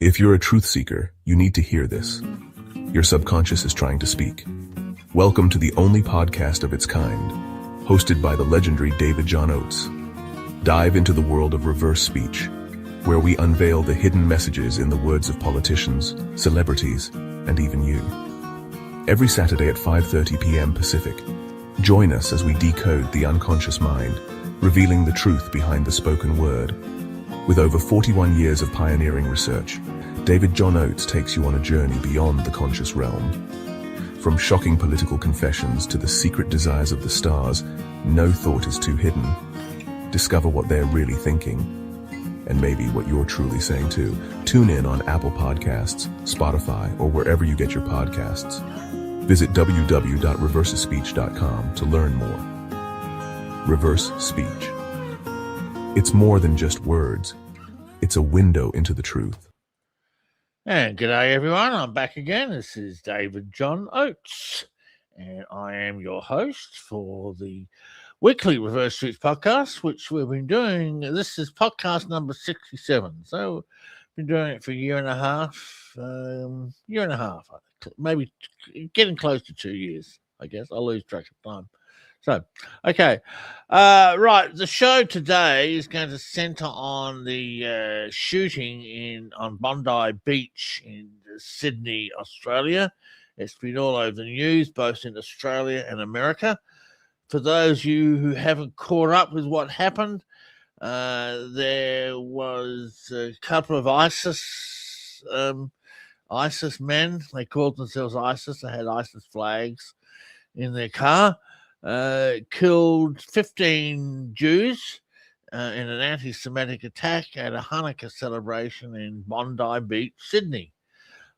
If you're a truth seeker, you need to hear this. Your subconscious is trying to speak. Welcome to the only podcast of its kind, hosted by the legendary David John Oates. Dive into the world of reverse speech, where we unveil the hidden messages in the words of politicians, celebrities, and even you. Every Saturday at 5:30 p.m. Pacific, join us as we decode the unconscious mind, revealing the truth behind the spoken word. With over 41 years of pioneering research, David John Oates takes you on a journey beyond the conscious realm. From shocking political confessions to the secret desires of the stars, no thought is too hidden. Discover what they're really thinking, and maybe what you're truly saying too. Tune in on Apple Podcasts, Spotify, or wherever you get your podcasts. Visit www.reversespeech.com to learn more. Reverse speech. It's more than just words. It's a window into the truth. And g'day everyone, I'm back again. This is David John Oates, and I am your host for the weekly Reverse Speech podcast, which we've been doing. This is podcast number 67. So been doing it for a year and a half, maybe getting close to 2 years, I guess. I lose track of time. So, okay. Right, the show today is going to centre on the shooting on Bondi Beach in Sydney, Australia. It's been all over the news, both in Australia and America. For those of you who haven't caught up with what happened, there was a couple of ISIS men. They called themselves ISIS. They had ISIS flags in their car. Killed 15 Jews in an anti-Semitic attack at a Hanukkah celebration in Bondi Beach, Sydney.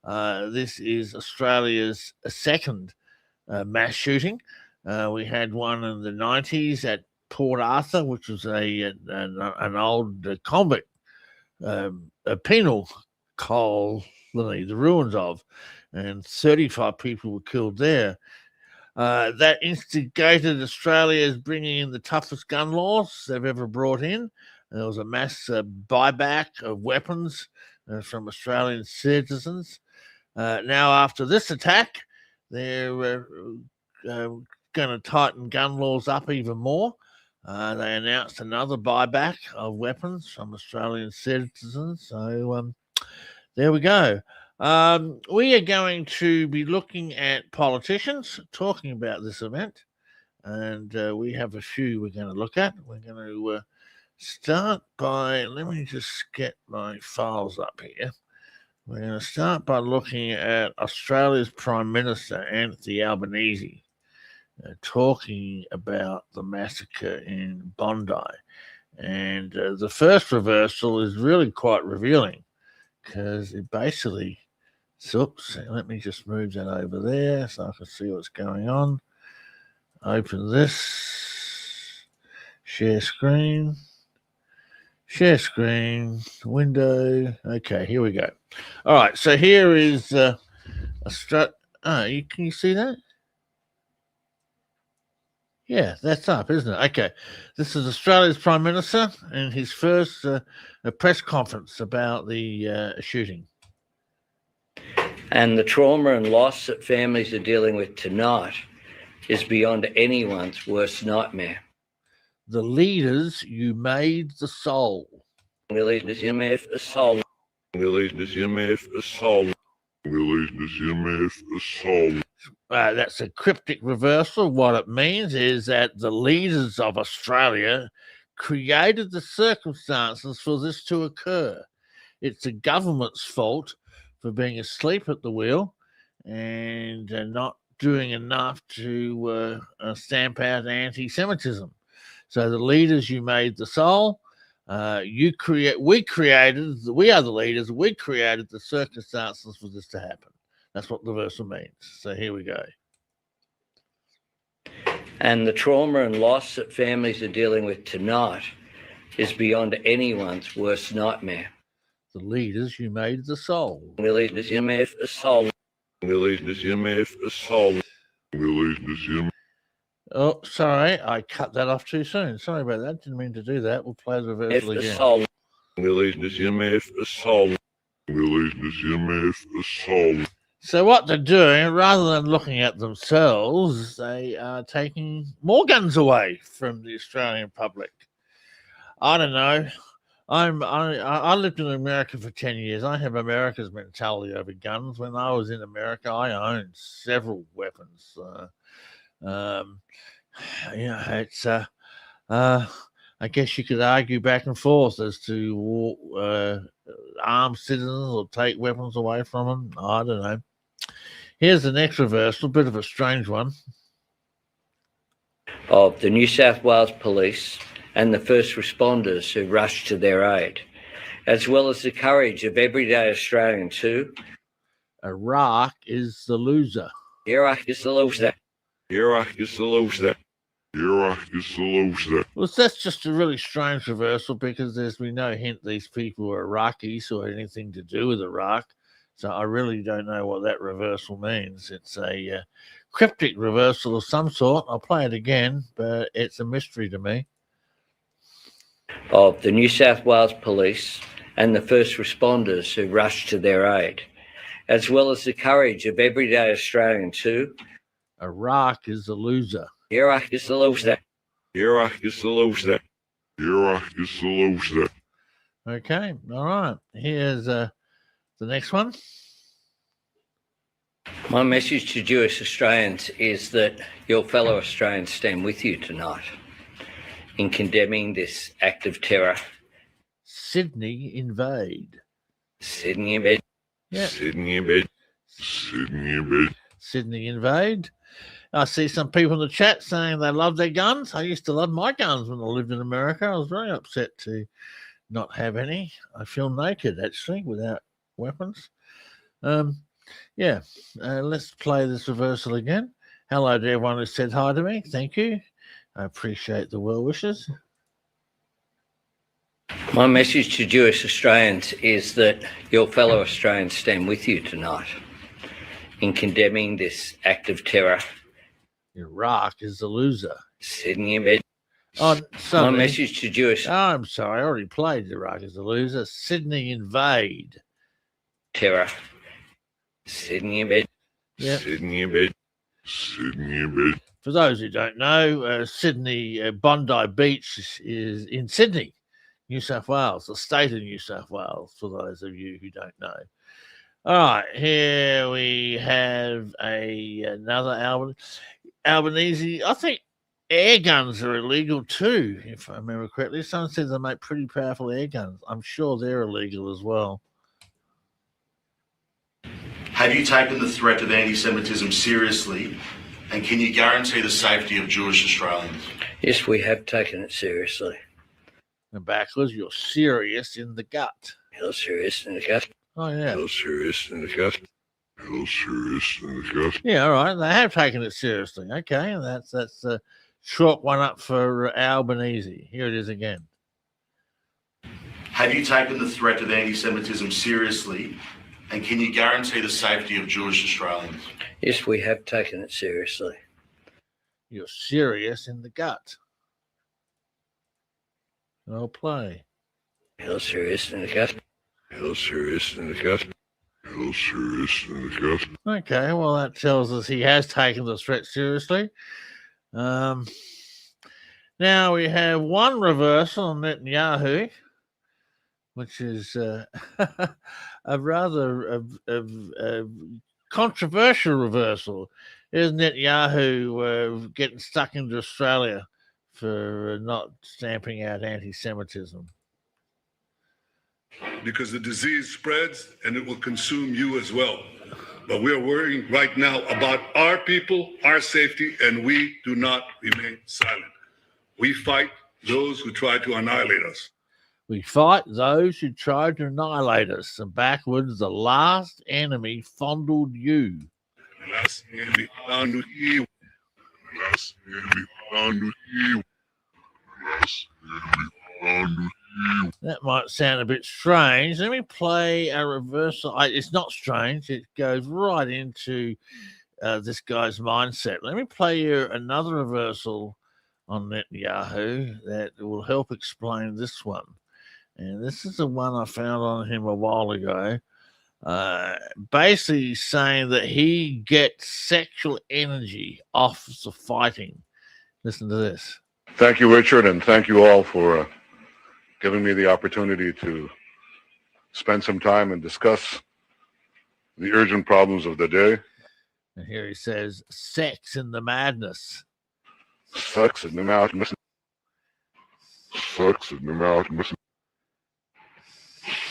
This is Australia's second mass shooting. We had one in the 90s at Port Arthur, which was an old convict, a penal colony, the ruins of, and 35 people were killed there. That instigated Australia as bringing in the toughest gun laws they've ever brought in. There was a mass buyback of weapons from Australian citizens. Now, after this attack, they're going to tighten gun laws up even more. They announced another buyback of weapons from Australian citizens. So there we go. We are going to be looking at politicians talking about this event, and we have a few we're going to look at. We're going to start by, let me just get my files up here. We're going to start by looking at Australia's Prime Minister, Anthony Albanese, talking about the massacre in Bondi. And the first reversal is really quite revealing, because it basically, oops, let me just move that over there so I can see what's going on. Open this, share screen, window. Okay, here we go. All right, so here is can you see that? Yeah, that's up, isn't it? Okay, this is Australia's Prime Minister in his first press conference about the shooting. And the trauma and loss that families are dealing with tonight is beyond anyone's worst nightmare. The leaders you made the soul. The leaders you made the soul. The leaders you made the soul. The leaders you made the soul. That's a cryptic reversal. What it means is that the leaders of Australia created the circumstances for this to occur. It's the government's fault for being asleep at the wheel and not doing enough to stamp out anti-Semitism. So the leaders you made the soul. We are the leaders. We created the circumstances for this to happen. That's what the reversal means. So here we go. And the trauma and loss that families are dealing with tonight is beyond anyone's worst nightmare. The leaders you made the soul. The leaders you made the soul. The leaders you made the soul. The leaders you. Oh, sorry, I cut that off too soon. Sorry about that. Didn't mean to do that. We'll play the reversal again. Soul. The leaders you made the soul. Release your mass assault. So what they're doing, rather than looking at themselves, they are taking more guns away from the Australian public. I don't know. I lived in America for 10 years. I have America's mentality over guns. When I was in America, I owned several weapons. It's I guess you could argue back and forth as to arm citizens or take weapons away from them. I don't know. Here's the next reversal, a bit of a strange one. Of the New South Wales Police and the first responders who rushed to their aid, as well as the courage of everyday Australians who... Iraq is the loser. Iraq is the loser. Iraq is the loser. Iraq is the loser. Well, that's just a really strange reversal because there's been no hint these people are Iraqis or anything to do with Iraq. So I really don't know what that reversal means. It's a cryptic reversal of some sort. I'll play it again, but it's a mystery to me. Of the New South Wales Police and the first responders who rushed to their aid, as well as the courage of everyday Australians who... Iraq is the loser. Iraq is the loser. Iraq is the loser. Iraq is the loser. Okay, all right. Here's the next one. My message to Jewish Australians is that your fellow Australians stand with you tonight in condemning this act of terror. Sydney invade. Sydney in bed. Yeah. Sydney in bed. Sydney in bed. Sydney invade. I see some people in the chat saying they love their guns. I used to love my guns when I lived in America. I was very upset to not have any. I feel naked, actually, without weapons. Let's play this reversal again. Hello to everyone who said hi to me. Thank you. I appreciate the well wishes. My message to Jewish Australians is that your fellow Australians stand with you tonight in condemning this act of terror. Iraq is the loser. Sydney in bed. Oh, sorry. My message to Jewish... Oh, I'm sorry. I already played Iraq is the loser. Sydney invade. Terror. Sydney in bed. Yep. Sydney in bed. Sydney in bed. For those who don't know, Sydney, Bondi Beach is in Sydney, New South Wales, the state of New South Wales, for those of you who don't know. All right, here we have another Albanese. I think air guns are illegal too, if I remember correctly. Someone says they make pretty powerful air guns. I'm sure they're illegal as well. Have you taken the threat of anti-Semitism seriously, and can you guarantee the safety of Jewish Australians? Yes, we have taken it seriously. And backwards, you're serious in the gut. You're serious in the gut. Oh, yeah. You're serious in the gut. You're serious in the gut. Yeah, all right. They have taken it seriously. Okay, and that's a short one up for Albanese. Here it is again. Have you taken the threat of anti-Semitism seriously, and can you guarantee the safety of Jewish Australians? Yes, we have taken it seriously. You're serious in the gut. I'll play. You're serious in the gut. You're serious in the gut. You're serious in the gut. Okay, well, that tells us he has taken the threat seriously. Now we have one reversal on Netanyahu, which is a rather controversial reversal. Is Netanyahu getting stuck into Australia for not stamping out anti-Semitism? Because the disease spreads and it will consume you as well. But we're worrying right now about our people, our safety, and we do not remain silent. We fight those who try to annihilate us. We fight those who try to annihilate us, and backwards the last enemy fondled you. Last enemy fondled you. Last enemy fondled you. Last enemy fondled you. That might sound a bit strange. Let me play a reversal. It's not strange. It goes right into this guy's mindset. Let me play you another reversal on Netanyahu that will help explain this one. And this is the one I found on him a while ago. basically saying that he gets sexual energy off the fighting. Listen to this. Thank you, Richard, and thank you all for giving me the opportunity to spend some time and discuss the urgent problems of the day. And here he says, sex in the madness. Sex in the madness. Sex in the madness.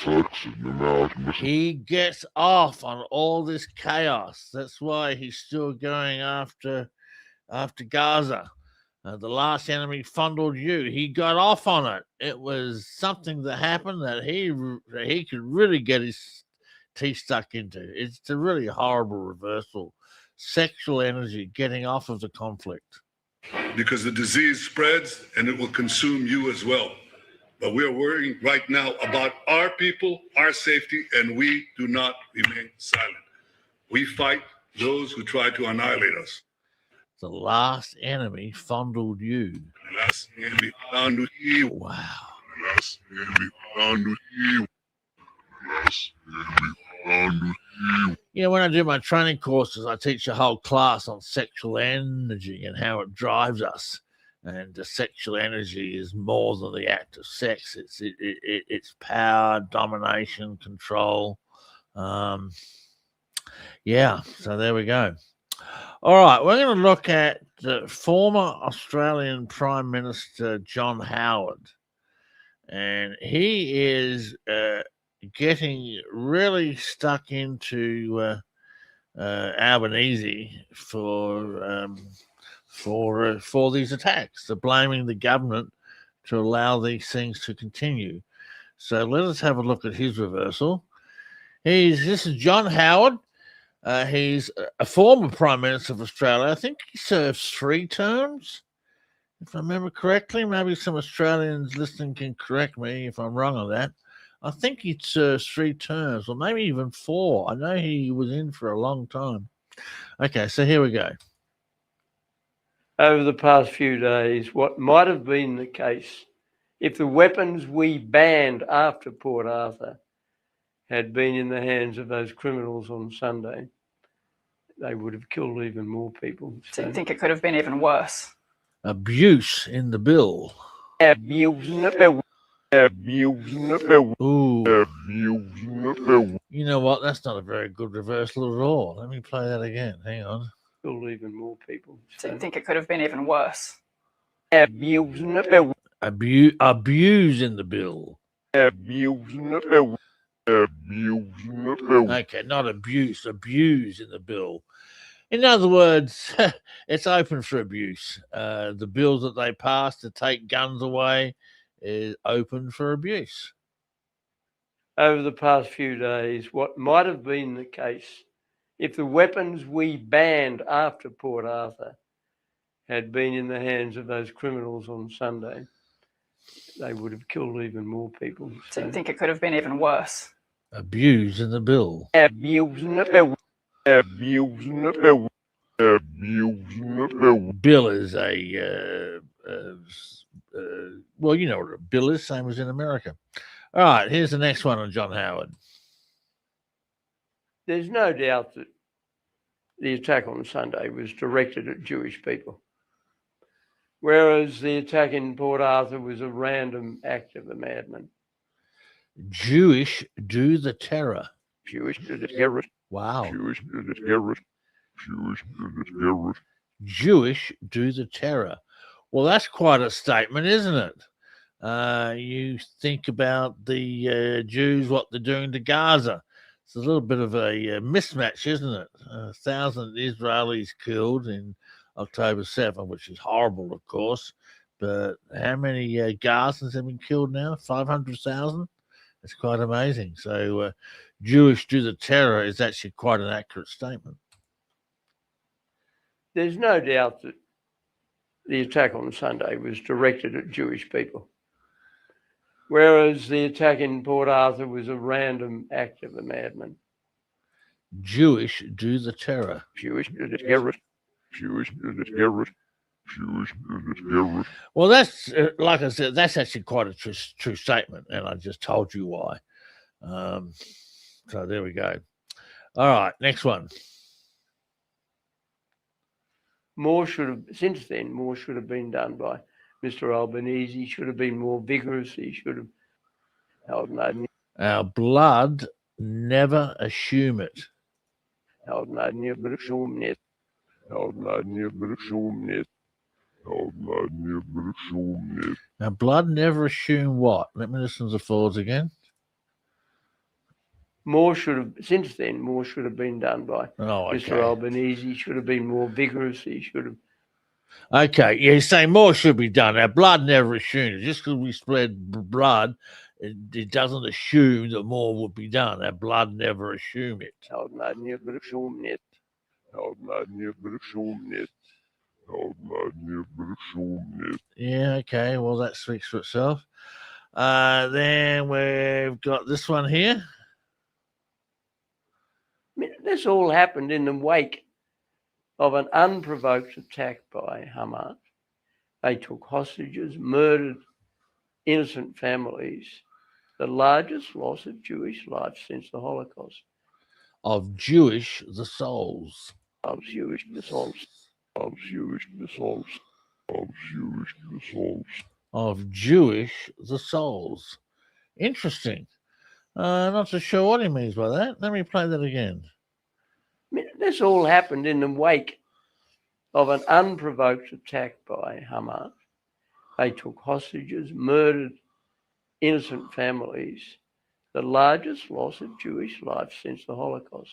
Sex in the madness. He gets off on all this chaos. That's why he's still going after Gaza. The last enemy fondled you. He got off on it. It was something that happened that he could really get his teeth stuck into. It's a really horrible reversal. Sexual energy getting off of the conflict. Because the disease spreads and it will consume you as well. But we are worrying right now about our people, our safety, and we do not remain silent. We fight those who try to annihilate us. The last enemy fondled you. The last enemy fondled you. Wow. The last enemy fondled you. The last enemy fondled you. You know, when I do my training courses, I teach a whole class on sexual energy and how it drives us. And the sexual energy is more than the act of sex. It's power, domination, control. Yeah, so there we go. All right, we're going to look at the former Australian Prime Minister John Howard. And he is getting really stuck into Albanese for these attacks. They're blaming the government to allow these things to continue. So let us have a look at his reversal. This is John Howard. He's a former Prime Minister of Australia. I think he serves 3 terms, if I remember correctly. Maybe some Australians listening can correct me if I'm wrong on that. I think he serves 3 terms, or maybe even 4. I know he was in for a long time. Okay, so here we go. Over the past few days, what might have been the case if the weapons we banned after Port Arthur had been in the hands of those criminals on Sunday, they would have killed even more people. So you think it could have been even worse? Abuse in the bill. Abuse in the bill. Abuse in the bill. Ooh. Abuse in the bill. You know what? That's not a very good reversal at all. Let me play that again. Hang on. Killed even more people. So you think it could have been even worse? Abuse in the bill. Abuse in the bill. Abuse in the bill. Okay, not abuse, abuse in the bill. In other words, it's open for abuse. The bill that they passed to take guns away is open for abuse. Over the past few days, what might have been the case if the weapons we banned after Port Arthur had been in the hands of those criminals on Sunday, they would have killed even more people. So you think it could have been even worse? Abuse in the bill. Abuse in the bill. Abuse in the bill. Abuse in the bill. Bill is well, you know what a bill is, same as in America. All right, here's the next one on John Howard. There's no doubt that the attack on Sunday was directed at Jewish people, whereas the attack in Port Arthur was a random act of a madman. Jewish do the terror. Jewish do the terror. Wow. Jewish do the terror. Jewish do the terror. Jewish do the terror. Well, that's quite a statement, isn't it? You think about the Jews, what they're doing to Gaza. It's a little bit of a mismatch, isn't it? 1,000 Israelis killed in October 7, which is horrible, of course. But how many Gazans have been killed now? 500,000? It's quite amazing. So Jewish do the terror is actually quite an accurate statement. There's no doubt that the attack on Sunday was directed at Jewish people, whereas the attack in Port Arthur was a random act of a madman. Jewish do the terror. Jewish do the terror. Jewish do the terror. Jewish do the terror. Well, that's like I said, that's actually quite a true statement, and I just told you why. So there we go. All right, next one. Since then, more should have been done by Mr. Albanese. He should have been more vigorous. He should have held no. Our blood never assume it. Held no net. Held not near net. Held not near net. Our blood never assume what? Let me listen to the forwards again. Since then, more should have been done by Mr. Albanese. He should have been more vigorous. He should have. Okay, yeah, he's saying more should be done. Our blood never assumes. Just because we spread blood, it doesn't assume that more would be done. Our blood never assume it. Held not near net. Held not near net. Held not near net. Yeah, okay, well, that speaks for itself. Then we've got this one here. I mean, this all happened in the wake of an unprovoked attack by Hamas. They took hostages, murdered innocent families, the largest loss of Jewish life since the Holocaust. Of Jewish the souls. Of Jewish the souls. Of Jewish the souls. Of Jewish the souls. Of Jewish the souls. Interesting. Not so sure what he means by that. Let me play that again. I mean, this all happened in the wake of an unprovoked attack by Hamas. They took hostages, murdered innocent families, the largest loss of Jewish life since the Holocaust.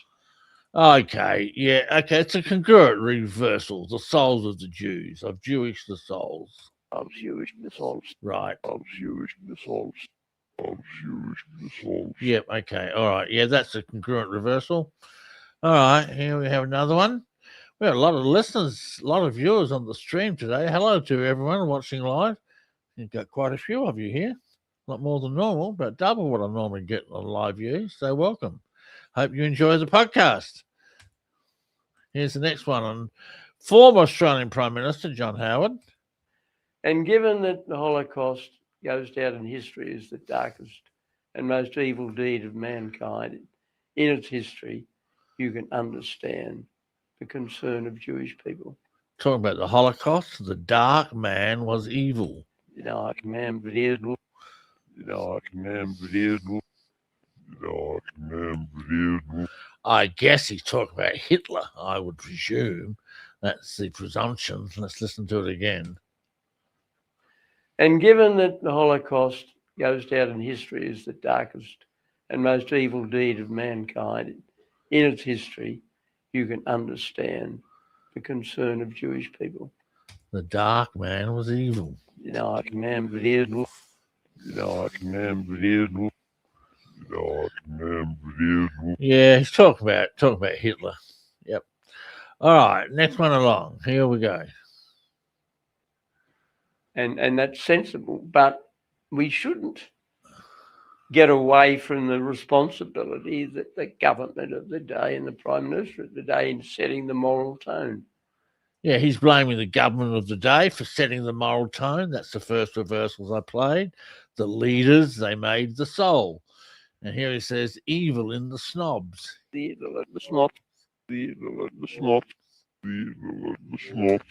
Okay, yeah, okay, it's a congruent reversal. The souls of the Jews, of Jewish the souls. Of Jewish the souls. Right. Of Jewish the souls. Of Jewish the souls. Yep, okay, all right. Yeah, that's a congruent reversal. All right, here we have another one. We have a lot of listeners, a lot of viewers on the stream today. Hello to everyone watching live. You've got quite a few of you here. Not more than normal, but double what I normally get on live views. So welcome. Hope you enjoy the podcast. Here's the next one on former Australian Prime Minister John Howard. And given that the Holocaust goes down in history as the darkest and most evil deed of mankind in its history, you can understand the concern of Jewish people. Talking about the Holocaust, the dark man was evil. The dark man was evil. The dark man was evil. The dark man was evil. I guess he's talking about Hitler, I would presume. That's the presumption. Let's listen to it again. And given that the Holocaust goes down in history as the darkest and most evil deed of mankind in its history, you can understand the concern of Jewish people. The dark man was evil. The dark man was evil. The dark man was evil. The dark man was evil. Yeah, he's talking about Hitler. Yep. All right, next one along. Here we go. And that's sensible, but we shouldn't get away from the responsibility that the government of the day and the Prime Minister of the day in setting the moral tone. Yeah, he's blaming the government of the day for setting the moral tone. That's the first reversals I played. The leaders, they made the soul. And here he says, evil in the snobs. The evil in the snobs. The evil in the snobs. The evil in the snobs.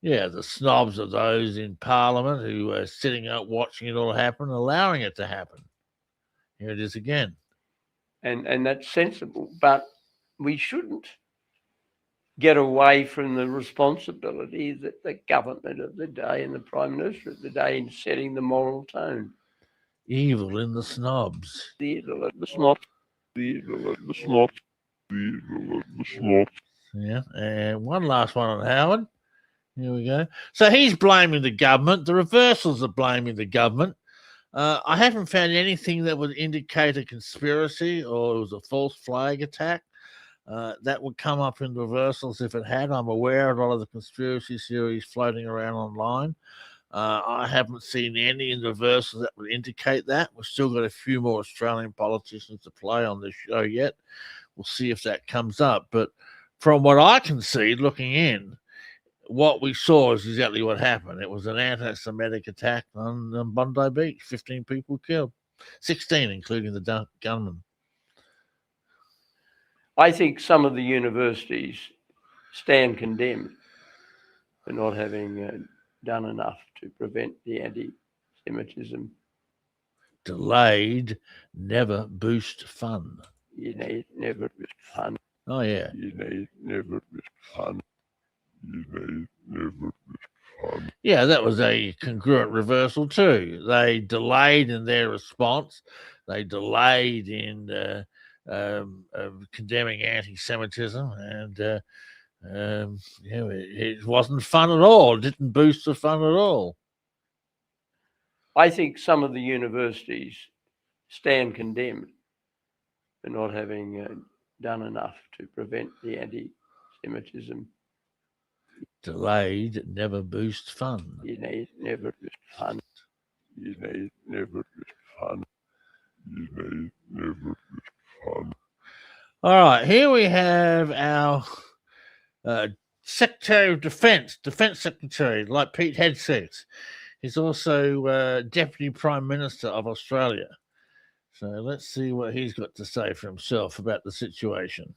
Yeah, the snobs are those in Parliament who are sitting up watching it all happen, allowing it to happen. Here it is again. And that's sensible, but we shouldn't get away from the responsibility that the government of the day and the Prime Minister of the day in setting the moral tone. Evil in the snobs. The evil in the snobs. The evil in the snobs. The evil in the snobs. Yeah, and one last one on Howard. Here we go. So he's blaming the government. The reversals are blaming the government. I haven't found anything that would indicate a conspiracy or it was a false flag attack. That would come up in reversals if it had. I'm aware of a lot of the conspiracy theories floating around online. I haven't seen any in reversals that would indicate that. We've still got a few more Australian politicians to play on this show yet. We'll see if that comes up. But from what I can see, looking in, what we saw is exactly what happened. It was an anti-Semitic attack on Bondi Beach. 15 people killed, 16 including the gunman. I think some of the universities stand condemned for not having done enough to prevent the anti-Semitism. Delayed never boost fun. You need never boost fun. Oh, yeah. You need never boost fun. You need never boost fun. Yeah, that was a congruent reversal too. They delayed in their response. They delayed in condemning anti-Semitism, and it wasn't fun at all. It didn't boost the fun at all. I think some of the universities stand condemned for not having done enough to prevent the anti-Semitism. Delayed never boost fun. You need never boost fun. You need never boost fun. You need never boost fun. All right, here we have our Secretary of Defense Secretary, like Pete Hegseth. He's also Deputy Prime Minister of Australia. So let's see what he's got to say for himself about the situation.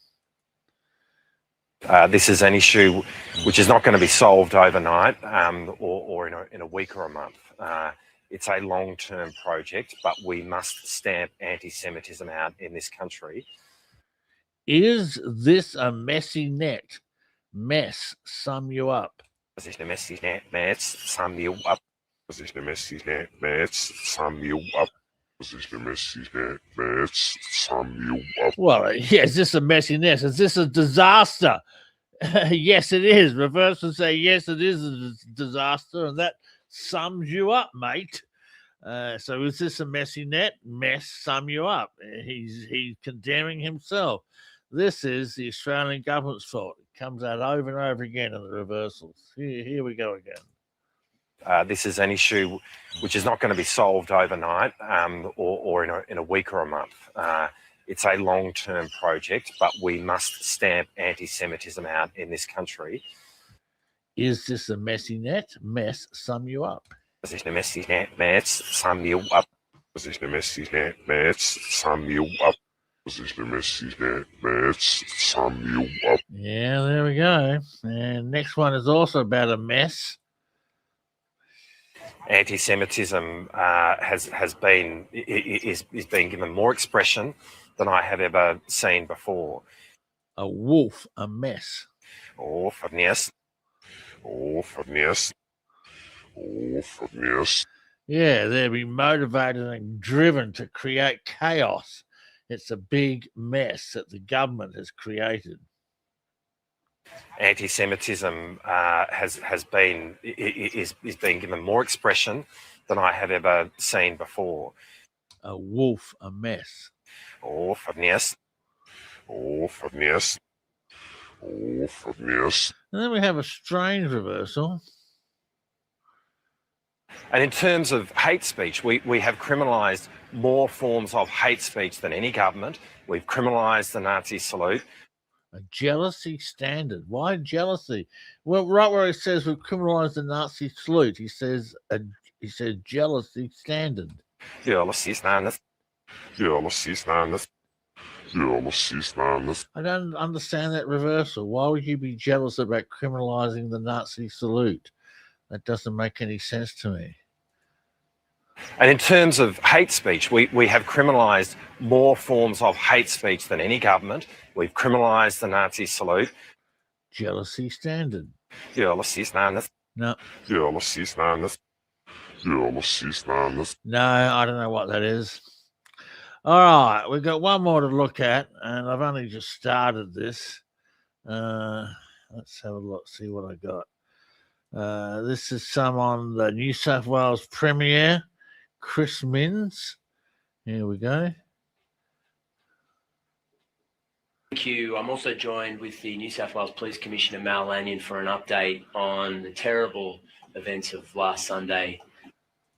This is an issue which is not going to be solved overnight or in a week or a month. It's a long-term project, but we must stamp anti-Semitism out in this country. Is this a messy net? Mess sum you up. Is this a messy net? Mess sum you up. Is this a messy net? Mess sum you up. Is this a messy net? Mess sum you up. Well, yeah, is this a messy net? Is this a disaster? Yes, it is. Reverse and say, yes, it is a disaster, and that sums you up, mate. So is this a messy net? Mess sum you up. He's condemning himself. This is the Australian government's fault. It comes out over and over again in the reversals. Here we go again. This is an issue which is not going to be solved overnight or in a week or a month. It's a long-term project, but we must stamp anti-Semitism out in this country. Is this a messy net? Mess sum you up. Is this a messy net? Mess sum you up. Is this a messy net? Mess sum you up. Is this a messy net? Mess sum you up. Yeah, there we go. And next one is also about a mess. Anti-Semitism is being given more expression than I have ever seen before. A wolf, a mess. Oh, yes. Oh, yes. Oh, yes. Yeah, they're being motivated and driven to create chaos. It's a big mess that the government has created. Anti-Semitism is being given more expression than I have ever seen before. A wolf, a mess. Oh, yes. Oh, yes. Oh, yes. And then we have a strange reversal. And in terms of hate speech, we have criminalised more forms of hate speech than any government. We've criminalised the Nazi salute. A jealousy standard. Why jealousy? Well, right where it says we've criminalised the Nazi salute, he says jealousy standard. Jealousy standard. Jealousy standard. Jealousy standard. I don't understand that reversal. Why would you be jealous about criminalising the Nazi salute? That doesn't make any sense to me. And in terms of hate speech, we have criminalised more forms of hate speech than any government. We've criminalised the Nazi salute. Jealousy standard. Jealousy standard. No. Jealousy standard. Jealousy standard. No, I don't know what that is. All right, we've got one more to look at, and I've only just started this. Let's have a look, see what I got. This is some on the New South Wales Premier, Chris Minns. Here we go. Thank you. I'm also joined with the New South Wales Police Commissioner, Mal Lanyon, for an update on the terrible events of last Sunday.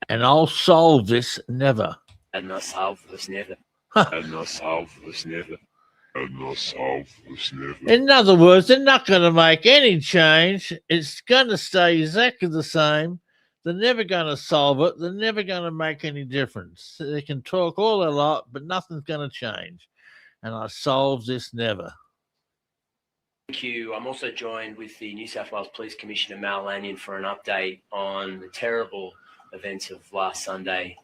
And I'll solve this never. And not solve this never. And not solve this never. And not solve this never. In other words, they're not going to make any change. It's going to stay exactly the same. They're never going to solve it. They're never going to make any difference. They can talk all they like, but nothing's going to change. And I solve this never. Thank you. I'm also joined with the New South Wales Police Commissioner, Mal Lanyon, for an update on the terrible events of last Sunday.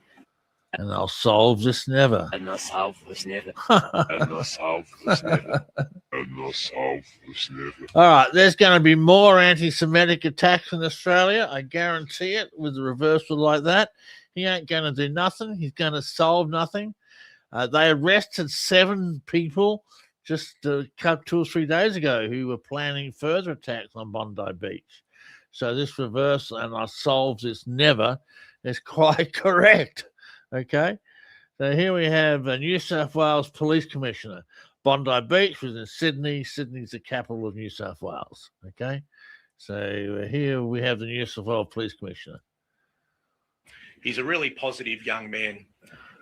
And I'll solve this never. And I'll solve this never. And I'll solve this never. And I'll solve this never. All right, there's going to be more anti-Semitic attacks in Australia. I guarantee it. With a reversal like that, he ain't going to do nothing. He's going to solve nothing. They arrested 7 people just 2 or 3 days ago who were planning further attacks on Bondi Beach. So this reversal, and I solve this never, is quite correct. Okay, so here we have a New South Wales Police Commissioner. Bondi Beach was in Sydney. Sydney's the capital of New South Wales. Okay, so here we have the New South Wales Police Commissioner. He's a really positive young man.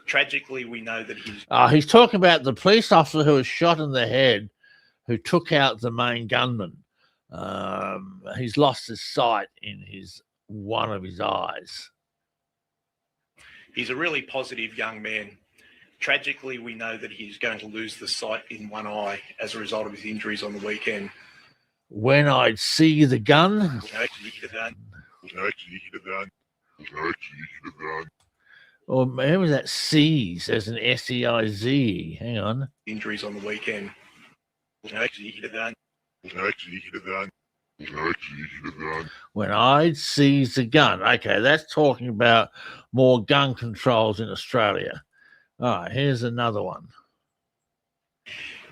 Tragically, we know that he's talking about the police officer who was shot in the head, who took out the main gunman. He's lost his sight in one of his eyes. He's a really positive young man. Tragically, we know that he's going to lose the sight in one eye as a result of his injuries on the weekend. When I'd see the gun. Or maybe that Seize as an S-E-I-Z. Hang on. Injuries on the weekend. When I'd seize the gun. Okay, that's talking about more gun controls in Australia. All right, here's another one.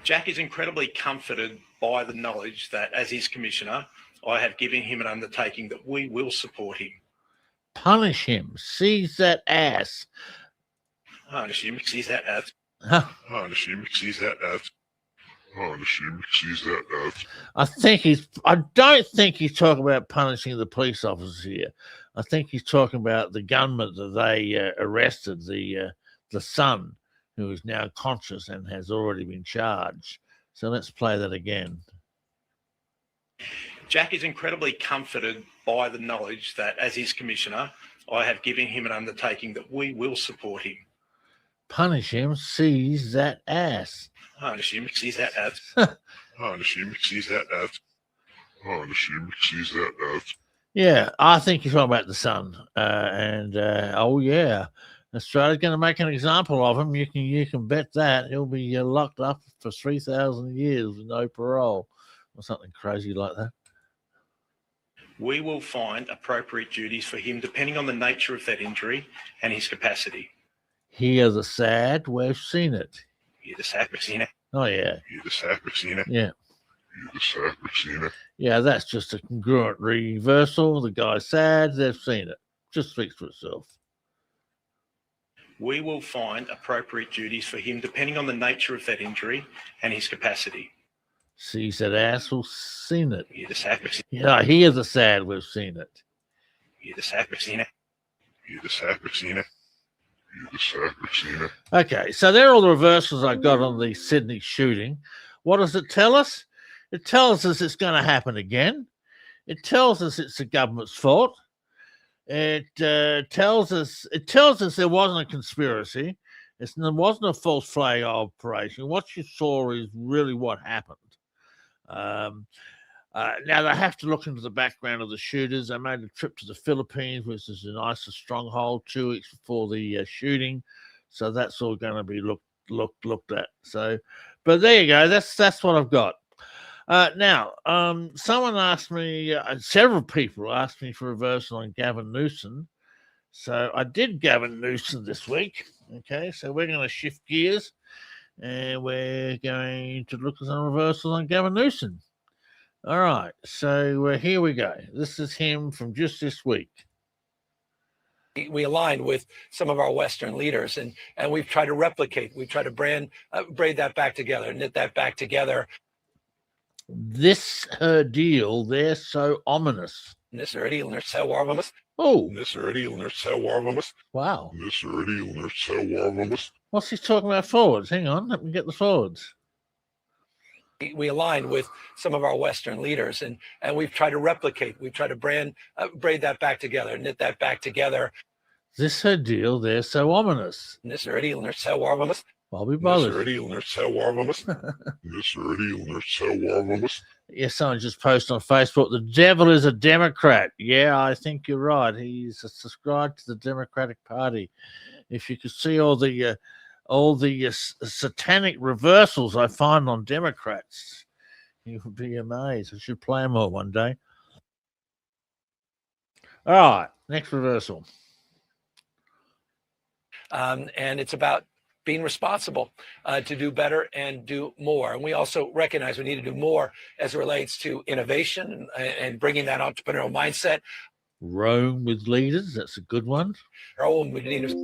Jack is incredibly comforted by the knowledge that, as his commissioner, I have given him an undertaking that we will support him. Punish him. Seize that ass. Punish him. Seize that ass. Punish him. Seize that ass. I don't think he's talking about punishing the police officers here. I think he's talking about the gunman that they arrested, the son, who is now conscious and has already been charged. So let's play that again. Jack is incredibly comforted by the knowledge that, as his commissioner, I have given him an undertaking that we will support him. Punish him. Seize that ass. Punish him. Seize that ass. Punish him. Seize that ass. Punish him. Seize that ass. Yeah, I think he's talking about the son. Oh yeah, Australia's going to make an example of him. You can bet that he'll be locked up for 3,000 years with no parole or something crazy like that. We will find appropriate duties for him depending on the nature of that injury and his capacity. Hear the sad, we've seen it. Hear the sad, we've seen it. Oh yeah. Hear the sad, we've seen it. Yeah. Hear the sad, we've seen it. Yeah, that's just a congruent reversal. The guy's sad, they've seen it. Just speaks for itself. We will find appropriate duties for him depending on the nature of that injury and his capacity. Sees that ass, we've seen it. Hear the sad, we've seen it. Yeah, hear the sad, we've seen it. Hear the sad, we've seen it. Hear the sad, we've seen it. Hear the sad, we've seen it. Okay, so there are all the reversals I got on the Sydney shooting. What does it tell us? It tells us it's going to happen again. It tells us it's the government's fault. It tells us there wasn't a conspiracy. There wasn't a false flag operation. What you saw is really what happened. Now they have to look into the background of the shooters. They made a trip to the Philippines, which is an ISIS stronghold, 2 weeks before the shooting. So that's all going to be looked at. So, but there you go. That's what I've got. Now, someone asked me, several people asked me for a reversal on Gavin Newsom. So I did Gavin Newsom this week. Okay, so we're going to shift gears and we're going to look at some reversals on Gavin Newsom. All right, so here we go. This is him from just this week. We aligned with some of our Western leaders, and we've tried to replicate. We've tried to braid that back together, knit that back together. This deal, they're so ominous. This deal, they're so ominous. Oh. This deal, they're so ominous. Wow. This deal, they're so ominous. What's he talking about forwards? Hang on, let me get the forwards. We aligned with some of our Western leaders, and we've tried to replicate. We've tried to braid that back together, knit that back together. This deal, they're so ominous. This deal, they're so ominous. I'll be bothered. Yeah, someone just posted on Facebook, the devil is a Democrat. Yeah, I think you're right. He's subscribed to the Democratic Party. If you could see all the satanic reversals I find on Democrats, you would be amazed. I should play them all one day. All right, next reversal. And it's about being responsible to do better and do more. And we also recognize we need to do more as it relates to innovation and bringing that entrepreneurial mindset. Rome with leaders, that's a good one. Rome with leaders.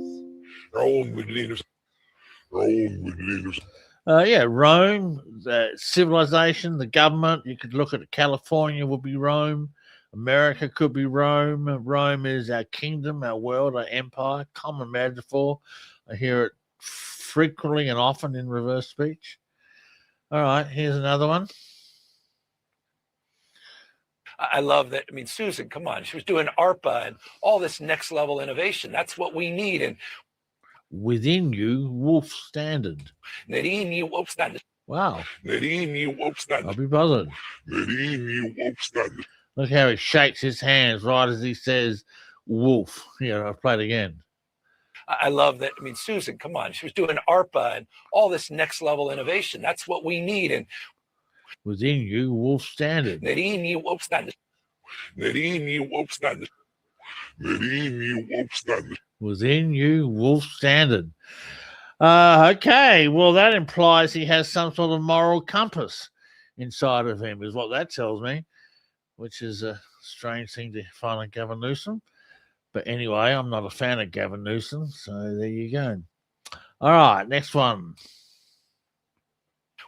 Yeah, Rome, the civilization, the government. You could look at California would be Rome. America could be Rome. Rome is our kingdom, our world, our empire. Common metaphor. I hear it frequently and often in reverse speech. All right, here's another one. I love that. I mean, Susan, come on. She was doing ARPA and all this next level innovation. That's what we need. And within you, wolf standard. Within you, wolf standard. Wow. Within you, wolf standard. I'll be bothered. Within you, wolf standard. Look how he shakes his hands right as he says wolf. Here, I'll play it again. I love that. I mean, Susan, come on. She was doing ARPA and all this next level innovation. That's what we need. And within you, wolf standard. Within you, wolf standard. Within you, wolf standard. Within you, wolf standard. Within you, wolf standard. Okay, well, that implies he has some sort of moral compass inside of him, is what that tells me, which is a strange thing to find on Gavin Newsom. But anyway, I'm not a fan of Gavin Newsom, so there you go. All right, next one.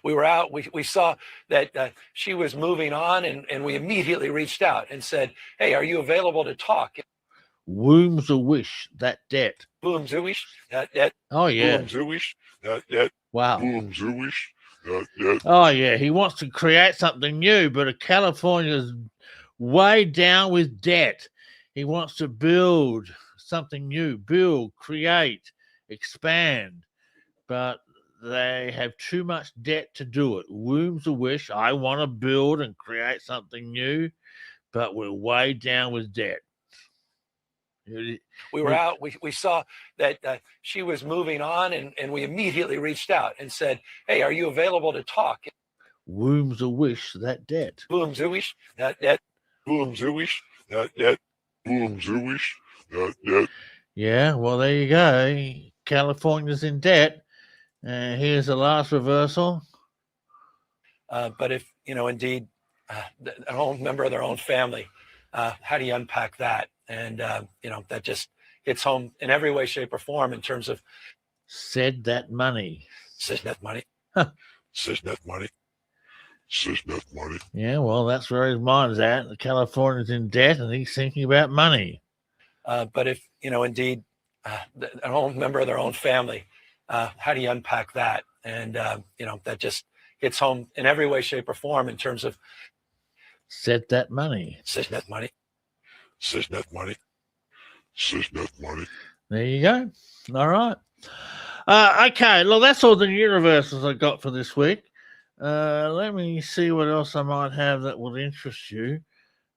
We were out, we saw that she was moving on, and we immediately reached out and said, hey, are you available to talk? Wombs a wish, that debt. Wombs a wish, that debt. Oh, yeah. Wombs a wish, that debt. Wow. Wombs a wish, that debt. Oh, yeah, he wants to create something new, but California's way down with debt. He wants to build something new, build, create, expand, but they have too much debt to do it. Wombs a wish, I want to build and create something new, but we're way down with debt. We were out, we saw that she was moving on, and we immediately reached out and said, hey, are you available to talk? Wombs a wish, that debt. Wombs a wish, that debt. Wombs a wish, that debt. Wombs a wish, that debt. Yeah, well, there you go. California's in debt. Here's the last reversal. But if, indeed, an own member of their own family, how do you unpack that? And, that just hits home in every way, shape, or form in terms of. Said that money. Said that money. Huh. Said that money. Said that money. Yeah, well, that's where his mind's at. California's in debt, and he's thinking about money. But if, indeed, an own member of their own family, how do you unpack that? And, that just hits home in every way, shape, or form in terms of. Said that money. Said that money. Said that money. Said that money. There you go. All right. Okay, well, that's all the new reversals I got for this week. Let me see what else I might have that would interest you.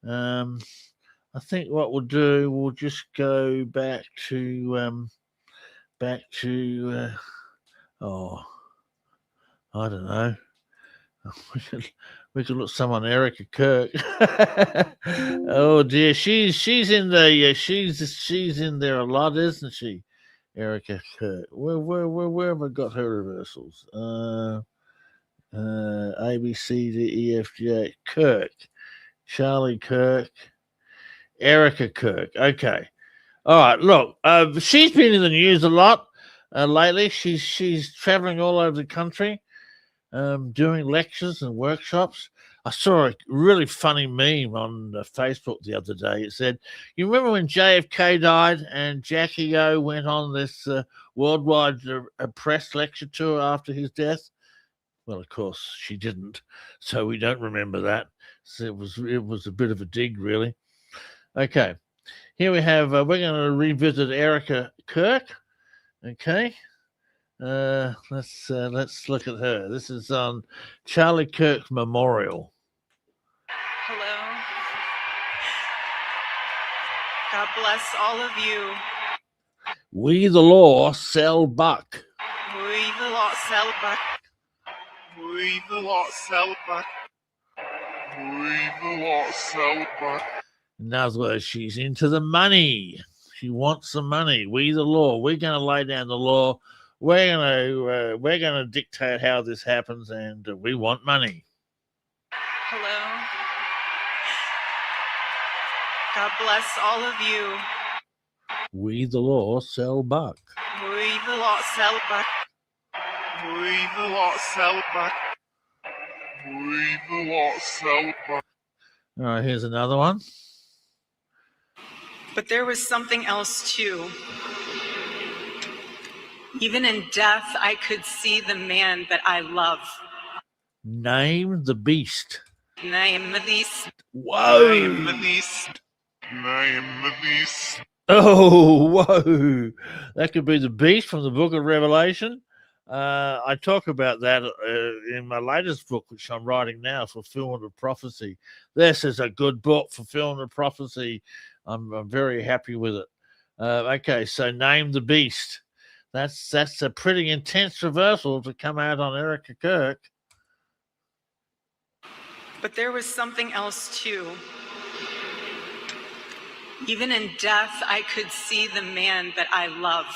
I think what we'll do, we'll just go back to I don't know. We could look someone, Erica Kirk. Oh dear, she's in the she's in there a lot, isn't she? Erica Kirk. Where have I got her reversals? A B C D E F G Kirk, Charlie Kirk, Erica Kirk. Okay, all right. Look, she's been in the news a lot lately. She's traveling all over the country. Doing lectures and workshops. I saw a really funny meme on Facebook the other day. It said, you remember when JFK died and Jackie O went on this worldwide press lecture tour after his death? Well, of course, she didn't. So we don't remember that. So it was a bit of a dig, really. Okay. Here we have, we're going to revisit Erica Kirk. Okay. Let's look at her. This is on Charlie Kirk Memorial. Hello. God bless all of you. We the law sell buck. We the law sell buck. We the law sell back. We the law sell back. In other words, she's into the money. She wants the money. We the law. We're going to lay down the law. We're going to dictate how this happens, and we want money. Hello. God bless all of you. We the law sell buck. We the law sell buck. We the law sell back. We the law sell back. All right, here's another one. But there was something else too. Even in death, I could see the man that I love. Name the beast. Name the beast. Whoa. Name the beast. Name the beast. Oh, whoa. That could be the beast from the book of Revelation. I talk about that in my latest book, which I'm writing now, Fulfillment of Prophecy. This is a good book, Fulfillment of Prophecy. I'm very happy with it. Okay, so name the beast. That's a pretty intense reversal to come out on Erica Kirk. But there was something else too. Even in death, I could see the man that I love.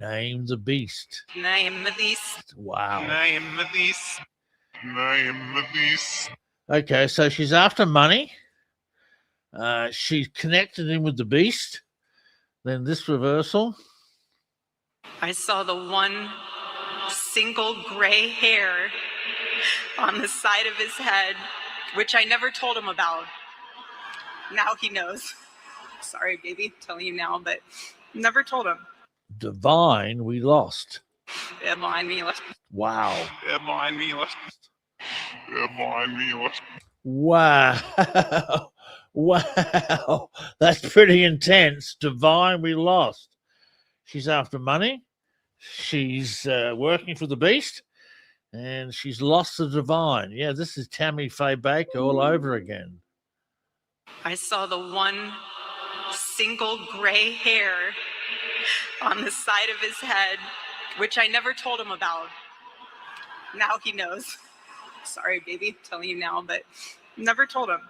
Name the beast. Name the beast. Wow. Name the beast. Name the beast. Okay, so she's after money. She's connected in with the beast. Then this reversal. I saw the one single gray hair on the side of his head, which I never told him about. Now he knows. Sorry, baby, I'm telling you now, but never told him. Divine, we lost. Yeah, mind me. Wow. Yeah, mind me. Yeah, mind me. Wow. Wow. That's pretty intense. Divine, we lost. She's after money. She's working for the beast. And she's lost the divine. Yeah, this is Tammy Faye Baker all over again. I saw the one single gray hair on the side of his head, which I never told him about. Now he knows. Sorry, baby, I'm telling you now, but never told him.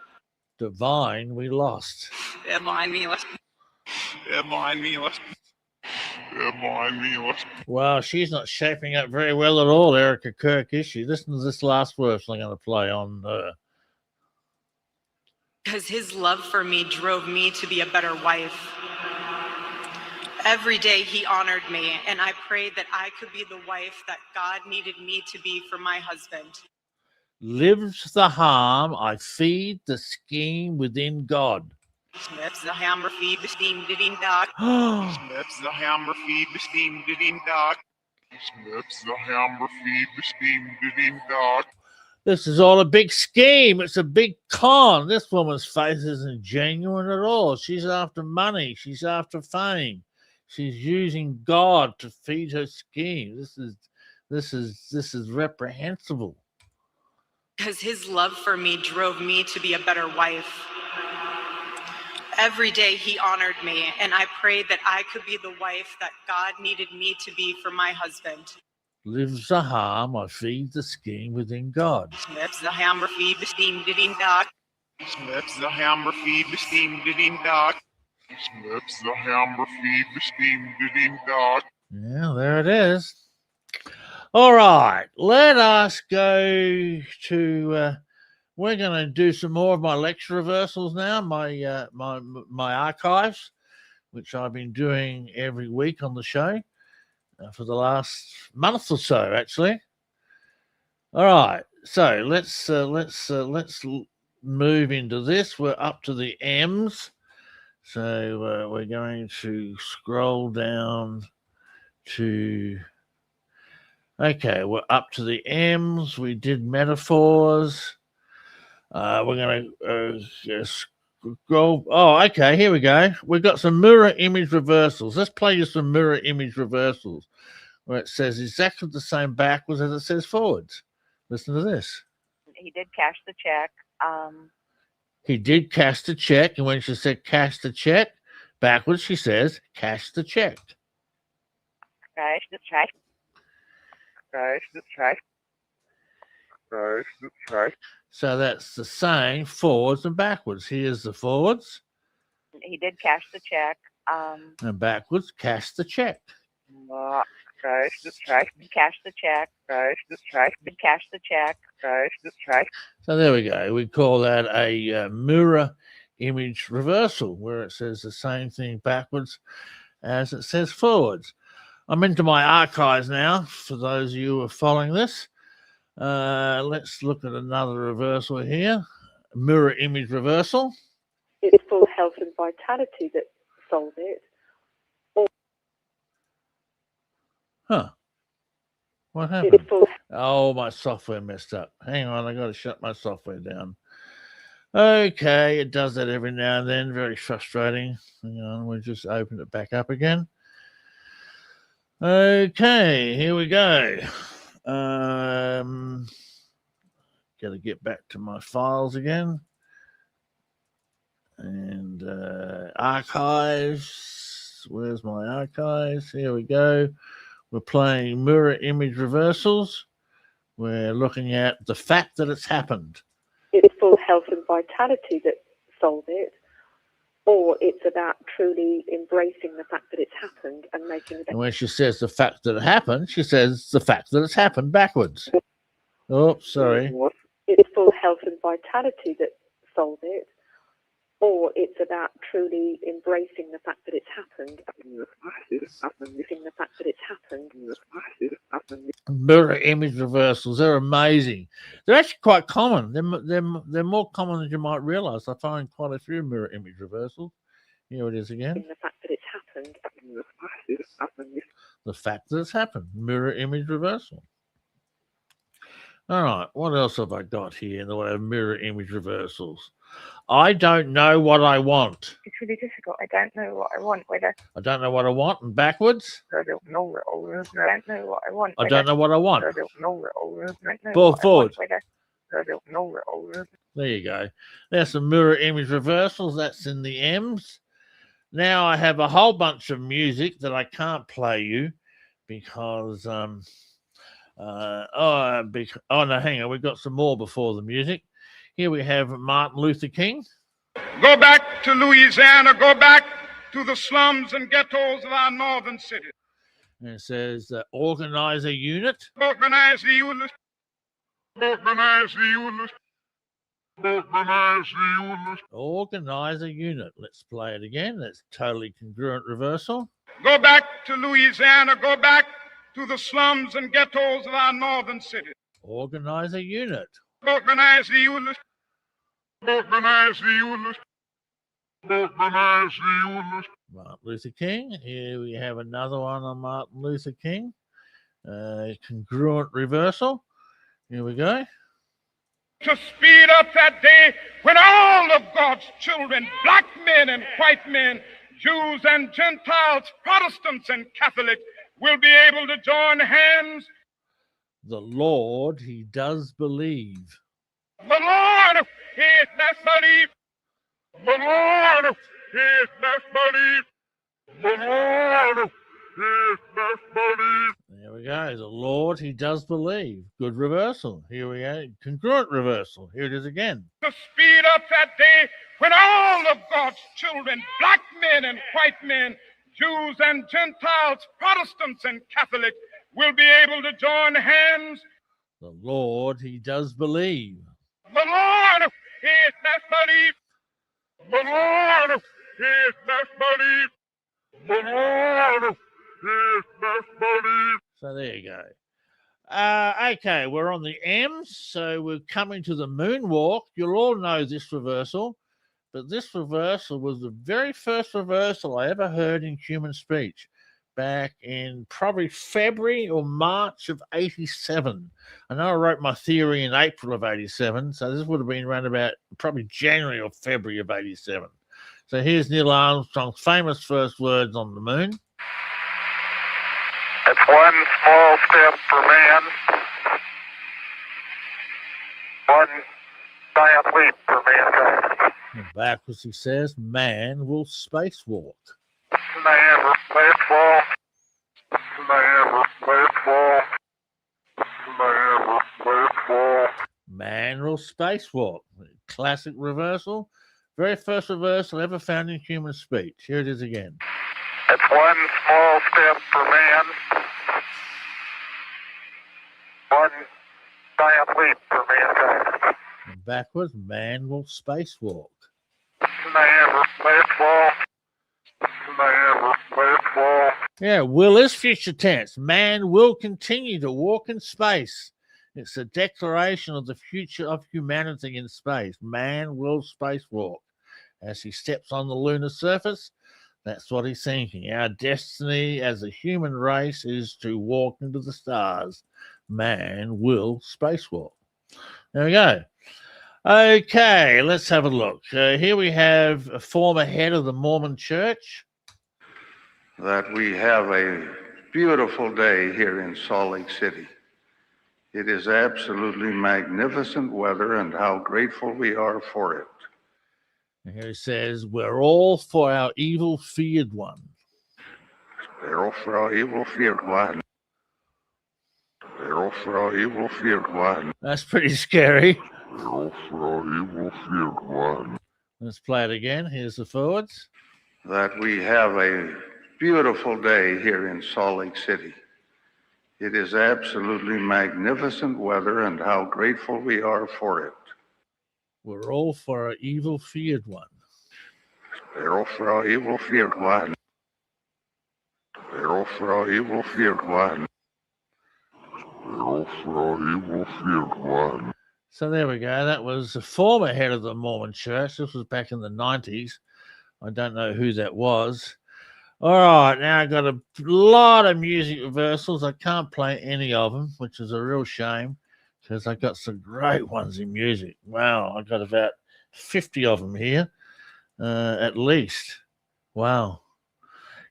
Divine, we lost. Yeah, mind me. Yeah, mind me. Yeah, mind me. Well, she's not shaping up very well at all, Erica Kirk, is she? Listen to this last verse I'm going to play on her. Because his love for me drove me to be a better wife. Every day he honored me, and I prayed that I could be the wife that God needed me to be for my husband. Lives the harm, I feed the scheme within God. Snips the hammer, feed the steam, didn't dog. Snips the hammer, feed the steam, didn't dog. Snips the hammer, feed the steam, didn't dog. This is all a big scheme. It's a big con. This woman's face isn't genuine at all. She's after money. She's after fame. She's using God to feed her scheme. This is reprehensible. Because his love for me drove me to be a better wife. Every day he honored me, and I prayed that I could be the wife that God needed me to be for my husband. Lives the harm, I feed the scheme within God. Snips the hammer, feed the steam, didn't dog. Snips the hammer, feed the steam, didn't dog. Snips the hammer, feed the steam, didn't dog. Yeah, there it is. All right, let us go to. We're going to do some more of my lecture reversals now. My archives, which I've been doing every week on the show for the last month or so, actually. All right, so let's move into this. We're up to the M's, so we're going to scroll down to. Okay, we're up to the M's. We did metaphors. We're going to scroll. Oh, okay, here we go. We've got some mirror image reversals. Let's play you some mirror image reversals. where it says exactly the same backwards as it says forwards. Listen to this. He did cash the check. He did cash the check, and when she said cash the check, backwards she says cash the check. Cash the check. Cash the check. Cash the check. So that's the same forwards and backwards. Here's the forwards. He did cash the check. And backwards, cash the check. Cash the check. Cash the check. Cash the check. Cash the check. Cash the check. So there we go. We call that a mirror image reversal, where it says the same thing backwards as it says forwards. I'm into my archives now, for those of you who are following this. Let's look at another reversal here. Mirror image reversal. It's full health and vitality that sold it. Huh. What happened? Oh, my software messed up. Hang on, I got to shut my software down. Okay, it does that every now and then. Very frustrating. Hang on, we'll just open it back up again. Okay, here we go. Got to get back to my files again. And archives. Where's my archives? Here we go. We're playing mirror image reversals. We're looking at the fact that it's happened. It's full health and vitality that sold it, or it's about truly embracing the fact that it's happened and making it. And when she says the fact that it happened, she says the fact that it's happened backwards. Oh, sorry. It's full health and vitality that sold it, or it's about truly embracing the fact that it's happened. Embracing the fact that it's happened. Mirror image reversals, they're amazing. They're actually quite common. They're more common than you might realize. I find quite a few mirror image reversals. Here it is again. The fact that it's happened. The fact that it's happened. Mirror image reversal. All right, what else have I got here in the way of mirror image reversals? I don't know what I want. It's really difficult. I don't know what I want. Whether I don't know what I want, and backwards. I don't know what I want. I don't know what I want. I don't know what I want. I don't know what I want. Ball forward. I don't know what I want. There you go. There's some mirror image reversals. That's in the M's. Now I have a whole bunch of music that I can't play you because no, hang on. We've got some more before the music. Here we have Martin Luther King. Go back to Louisiana. Go back to the slums and ghettos of our northern cities. And it says, organize a unit. Organize the unit. Organize the unit. Organize the unit. Organize a unit. Let's play it again. That's totally congruent reversal. Go back to Louisiana. Go back to the slums and ghettos of our northern cities. Organize a unit. Organize the unit. Organize the unit. Organize the unit. Martin Luther King. Here we have another one on Martin Luther King. Congruent reversal. Here we go. To speed up that day when all of God's children, black men and white men, Jews and Gentiles, Protestants and Catholics, will be able to join hands. The Lord, he does believe. The Lord, he does believe. The Lord, he does believe. The Lord, he does believe. There we go. The Lord, he does believe. Good reversal. Here we go. Congruent reversal. Here it is again. To speed up that day when all of God's children, black men and white men, Jews and Gentiles, Protestants and Catholics, will be able to join hands. The Lord, he does believe. The Lord, he does believe. The Lord, he does believe. The Lord, he does believe. So there you go. Okay, we're on the M's, so we're coming to the moonwalk. You'll all know this reversal, but this reversal was the very first reversal I ever heard in human speech back in probably February or March of 87. I know I wrote my theory in April of 87, so this would have been around about probably January or February of 87. So here's Neil Armstrong's famous first words on the moon. It's one small step for man, one giant leap for mankind. And backwards he says, man will spacewalk. Man will spacewalk. Man will spacewalk. Man will spacewalk. Man will spacewalk. Classic reversal. Very first reversal ever found in human speech. Here it is again. It's one small step for man, one giant leap for mankind. And backwards, man will spacewalk. Man will spacewalk. Man will spacewalk. Yeah, will is future tense. Man will continue to walk in space. It's a declaration of the future of humanity in space. Man will spacewalk. As he steps on the lunar surface, that's what he's thinking. Our destiny as a human race is to walk into the stars. Man will spacewalk. There we go. Okay, let's have a look. Here we have a former head of the Mormon church. That we have a beautiful day here in Salt Lake City. It is absolutely magnificent weather, and how grateful we are for it. And here he says, we're all for our evil feared one. We're all for our evil feared one. We're all for our evil feared one. That's pretty scary. We're all for our evil feared one. Let's play it again. Here's the forwards. That we have a beautiful day here in Salt Lake City. It is absolutely magnificent weather, and how grateful we are for it. We're all for our evil feared one. We're all for our evil feared one. We're all for our evil feared one. We're all for our evil feared one. So there we go. That was the former head of the Mormon church. This was back in the 90s. I don't know who that was. All right, now I've got a lot of music reversals. I can't play any of them, which is a real shame because I got some great ones in music. Wow, I've got about 50 of them here, at least. Wow.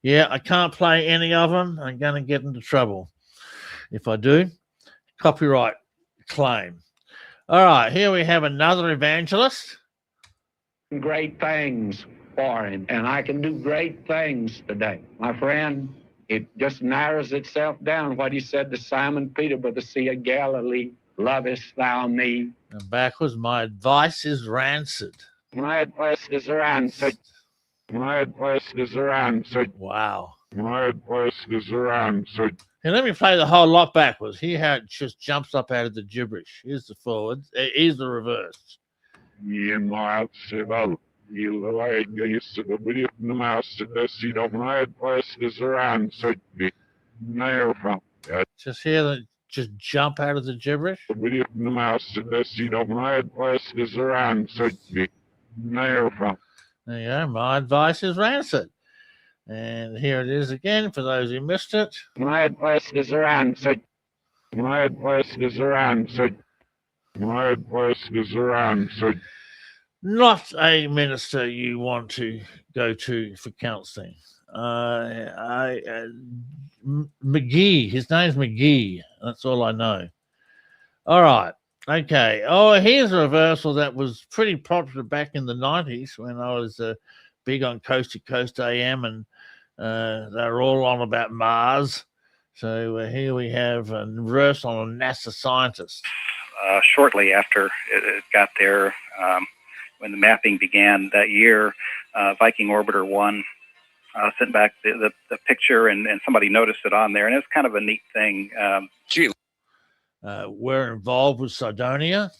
Yeah, I can't play any of them. I'm going to get into trouble if I do. Copyright claim. All right, here we have another evangelist. Great things for him, and I can do great things today. My friend, it just narrows itself down what he said to Simon Peter by the Sea of Galilee, lovest thou me? And backwards, my advice is rancid. My advice is rancid. My advice is rancid. Wow. My advice is rancid. And let me play the whole lot backwards. Hear how it just jumps up out of the gibberish. Here's the forwards. Here's the reverse. Just hear that just jump out of the gibberish. There you go. My advice is rancid. And here it is again for those who missed it. My advice is rancid. My advice is rancid. My advice is rancid. Not a minister you want to go to for counseling. McGee, his name's McGee. That's all I know. All right. Okay. Oh, here's a reversal that was pretty popular back in the 90s when I was big on Coast to Coast AM, and they were all on about Mars. So here we have a reverse on a NASA scientist. Shortly after it got there, when the mapping began that year, Viking Orbiter 1 sent back the picture, and somebody noticed it on there, and it's kind of a neat thing. We're involved with Sedonia.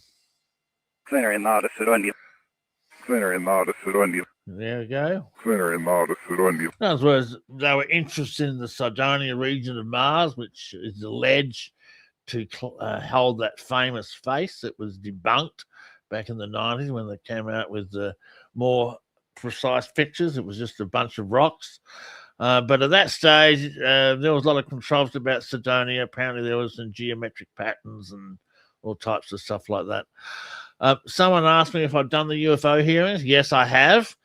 There we go. In other words, they were interested in the Sedonia region of Mars, which is alleged to hold that famous face that was debunked back in the 90s when they came out with the more precise pictures. It was just a bunch of rocks. But at that stage, there was a lot of controversy about Sedonia. Apparently, there was some geometric patterns and all types of stuff like that. Someone asked me if I've done the UFO hearings. Yes, I have.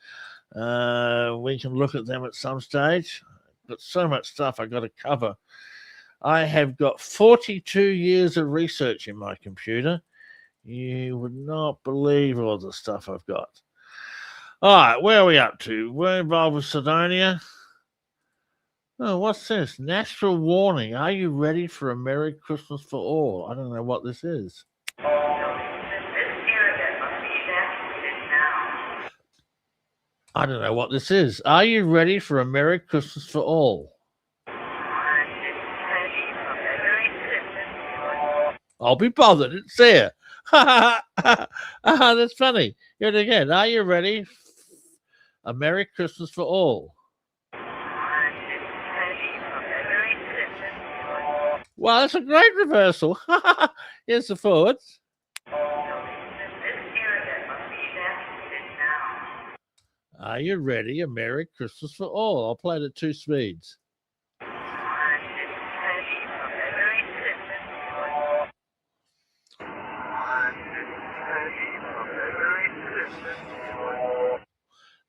We can look at them at some stage. Got so much stuff I got to cover. I have got 42 years of research in my computer. You would not believe all the stuff I've got. All right, where are we up to? We're involved with Sedonia. Oh, what's this? National warning. Are you ready for a Merry Christmas for all? I don't know what this is. I don't know what this is. Are you ready for a Merry Christmas for all? I'll be bothered. It's there. That's funny. Here it again. Are you ready? A Merry Christmas for all. Well, that's a great reversal. Here's the forwards. Are you ready? A Merry Christmas for all. I'll play it at 2 speeds.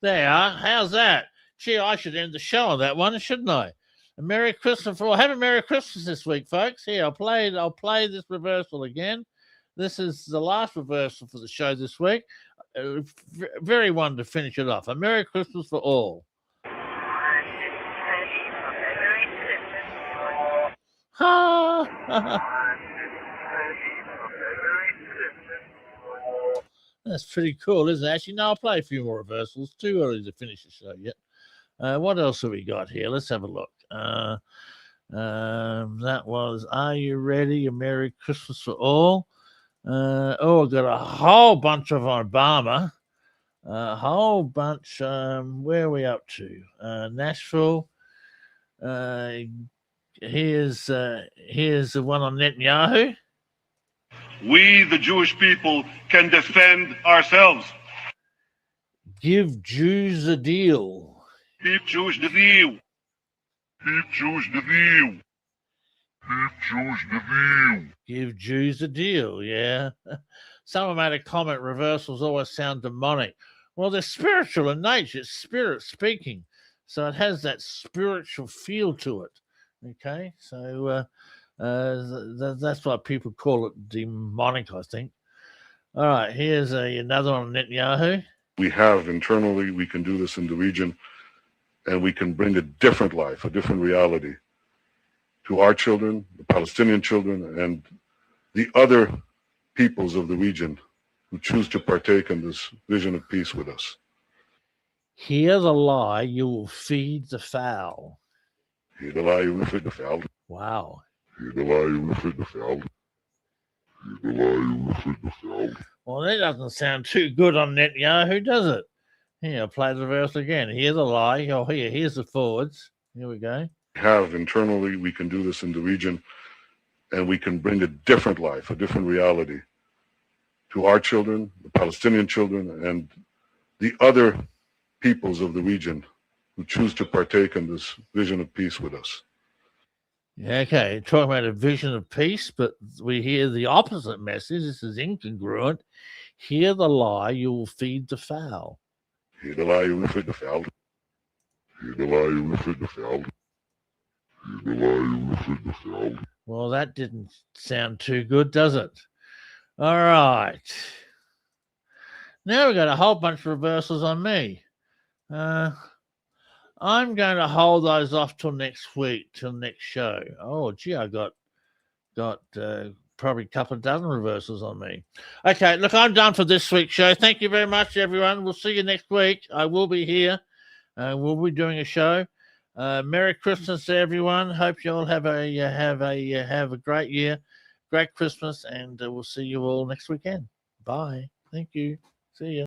There you are. How's that? Gee, I should end the show on that one, shouldn't I? A Merry Christmas for all. Have a Merry Christmas this week, folks. Here, I'll play this reversal again. This is the last reversal for the show this week. Very one to finish it off. A Merry Christmas for all. That's pretty cool, isn't it? Actually, no, I'll play a few more reversals. Too early to finish the show yet. What else have we got here? Let's have a look. That was Are You Ready? A Merry Christmas for All. I've got a whole bunch of Obama. A whole bunch. Where are we up to? Nashville. Here's the one on Netanyahu. We, the Jewish people, can defend ourselves. Give Jews a deal. Give Jews the deal. Give Jews the deal. Give Jews the deal. Give Jews a deal, yeah. Someone made a comment, reversals always sound demonic. Well, they're spiritual in nature. It's spirit speaking. So it has that spiritual feel to it. Okay, so that's why people call it demonic, I think. All right, here's another one on Netanyahu. We have internally, we can do this in the region, and we can bring a different life, a different reality to our children, the Palestinian children, and the other peoples of the region who choose to partake in this vision of peace with us. Hear the lie, you will feed the fowl. Hear the lie, you will feed the fowl. Wow. Hear the lie, you will feed the fowl. Hear the lie, you will feed the fowl. Well, that doesn't sound too good on Netanyahu, does it? Here, I'll play the verse again. Hear the lie. Oh, here's the forwards. Here we go. Have internally, we can do this in the region, and we can bring a different life, a different reality to our children, the Palestinian children, and the other peoples of the region who choose to partake in this vision of peace with us. Yeah, okay, talking about a vision of peace, but we hear the opposite message. This is incongruent. Hear the lie, you will feed the fowl. Hear the lie, you will feed the fowl. Hear the lie, you will feed the fowl. Hear the lie, you will feed the fowl. Well, that didn't sound too good, does it? All right. Now we've got a whole bunch of reversals on me. I'm going to hold those off till next week, till next show. Oh, gee, I got probably a couple of dozen reversals on me. Okay, look, I'm done for this week's show. Thank you very much, everyone. We'll see you next week. I will be here. We'll be doing a show. Merry Christmas to everyone. Hope you all have a great year, great Christmas, and we'll see you all next weekend. Bye. Thank you. See ya.